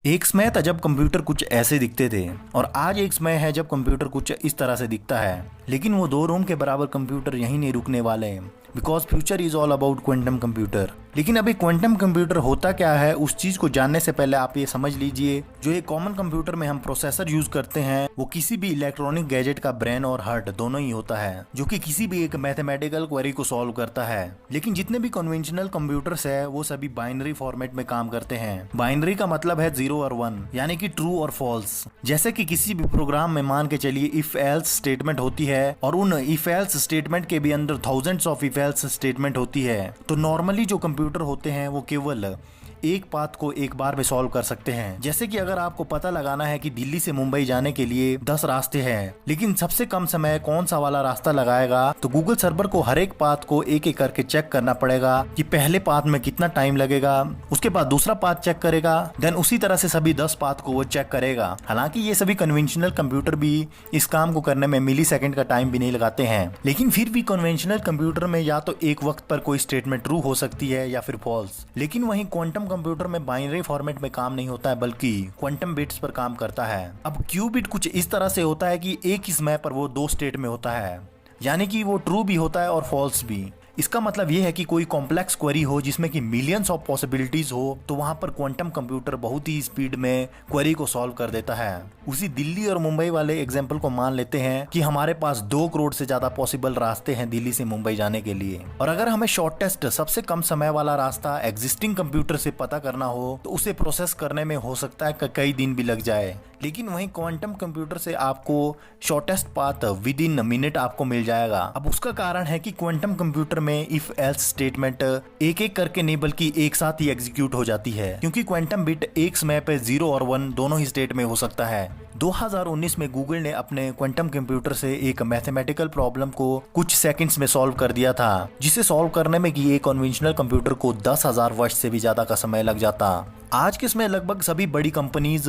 एक समय था जब कंप्यूटर कुछ ऐसे दिखते थे और आज एक समय है जब कंप्यूटर कुछ इस तरह से दिखता है। लेकिन वो दो रूम के बराबर कंप्यूटर यहीं नहीं रुकने वाले हैं, because future is all about quantum computer. लेकिन अभी क्वांटम कंप्यूटर होता क्या है, उस चीज को जानने से पहले आप ये समझ लीजिए, जो एक कॉमन कंप्यूटर में हम प्रोसेसर यूज करते हैं वो किसी भी इलेक्ट्रॉनिक गैजेट का ब्रेन और हार्ट दोनों ही होता है, जो कि किसी भी एक मैथमेटिकल क्वेरी को सॉल्व करता है। लेकिन जितने भी कन्वेंशनल कंप्यूटर्स है वो सभी बाइनरी फॉर्मेट में काम करते हैं। बाइनरी का मतलब है 0 और 1, यानी कि ट्रू और फॉल्स। जैसे कि किसी भी प्रोग्राम में मान के चलिए इफ एल्स स्टेटमेंट होती है और उन इफ एल्स स्टेटमेंट के भी अंदर thousands of if else statement होती है। तो नॉर्मली जो कंप्यूटर होते हैं वो केवल एक पाथ को एक बार में सॉल्व कर सकते हैं। जैसे कि अगर आपको पता लगाना है कि दिल्ली से मुंबई जाने के लिए 10 रास्ते हैं, लेकिन सबसे कम समय कौन सा वाला रास्ता लगाएगा, तो गूगल सर्वर को हर एक पाथ को एक एक करके चेक करना पड़ेगा कि पहले पाथ में कितना टाइम लगेगा, उसके बाद दूसरा पाथ चेक करेगा, देन उसी तरह से सभी 10 पाथ को वो चेक करेगा। हालांकि ये सभी कन्वेंशनल कंप्यूटर भी इस काम को करने में मिली सेकेंड का टाइम भी नहीं लगाते हैं, लेकिन फिर भी कन्वेंशनल कंप्यूटर में या तो एक वक्त पर कोई स्टेटमेंट ट्रू हो सकती है या फिर फॉल्स। लेकिन वहीं क्वांटम कंप्यूटर में बाइनरी फॉर्मेट में काम नहीं होता है, बल्कि क्वांटम बिट्स पर काम करता है। अब क्यू बिट कुछ इस तरह से होता है कि एक ही समय पर वो दो स्टेट में होता है, यानी कि वो ट्रू भी होता है और फॉल्स भी। इसका मतलब ये है कि कोई कॉम्प्लेक्स क्वेरी हो जिसमें कि मिलियंस ऑफ पॉसिबिलिटीज हो, तो वहां पर क्वांटम कंप्यूटर बहुत ही स्पीड में क्वेरी को सॉल्व कर देता है। उसी दिल्ली और मुंबई वाले एग्जांपल को मान लेते हैं कि हमारे पास 2 करोड़ से ज्यादा पॉसिबल रास्ते हैं दिल्ली से मुंबई जाने के लिए, और अगर हमें शॉर्टेस्ट सबसे कम समय वाला रास्ता एग्जिस्टिंग कंप्यूटर से पता करना हो तो उसे प्रोसेस करने में हो सकता है कई दिन भी लग जाए। लेकिन वहीं क्वांटम कंप्यूटर से आपको shortest path with in minute आपको मिल जाएगा। अब उसका कारण है कि क्वांटम कंप्यूटर में इफ एल्स स्टेटमेंट एक एक करके नहीं बल्कि एक साथ ही एग्जीक्यूट हो जाती है, क्योंकि क्वांटम बिट एक समय पे 0 और 1 दोनों ही स्टेट में हो सकता है। 2019 में गूगल ने अपने क्वांटम कंप्यूटर से एक मैथमेटिकल प्रॉब्लम को कुछ सेकंड्स में सॉल्व कर दिया था, जिसे सॉल्व करने में कि एक कन्वेंशनल कंप्यूटर को 10,000 वर्ष से भी ज्यादा का समय लग जाता। आज के समय लगभग सभी बड़ी कंपनीज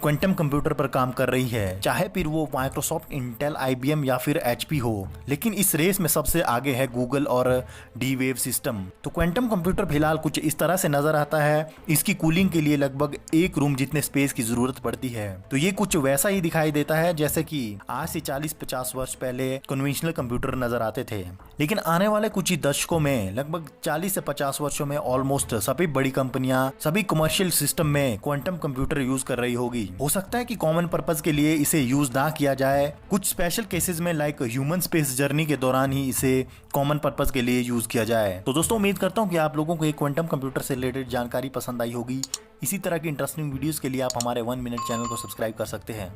क्वांटम कंप्यूटर पर काम कर रही है, चाहे फिर वो माइक्रोसॉफ्ट, इंटेल, IBM या फिर HP हो। लेकिन इस रेस में सबसे आगे है गूगल और D-Wave सिस्टम। तो क्वांटम कंप्यूटर फिलहाल कुछ इस तरह से नजर आता है। इसकी कूलिंग के लिए लगभग एक रूम जितने स्पेस की जरूरत पड़ती है। तो ये कुछ वैसा ही दिखाई देता है जैसे कि आज से 40-50 वर्ष पहले कन्वेंशनल कंप्यूटर नजर आते थे। लेकिन आने वाले कुछ ही दशकों में, लगभग 40 से 50 वर्षों में ऑलमोस्ट सभी बड़ी कंपनियां सभी कमर्शियल सिस्टम में क्वांटम कंप्यूटर यूज कर रही होगी। हो सकता है कि कॉमन पर्पस के लिए इसे यूज ना किया जाए, कुछ स्पेशल केसेस में लाइक ह्यूमन स्पेस जर्नी के दौरान ही इसे कॉमन पर्पस के लिए यूज किया जाए। तो दोस्तों, उम्मीद करता हूँ कि आप लोगों को एक क्वांटम कंप्यूटर से रिलेटेड जानकारी पसंद आई होगी। इसी तरह की इंटरेस्टिंग वीडियोस के लिए आप हमारे 1 मिनट चैनल को सब्सक्राइब कर सकते हैं।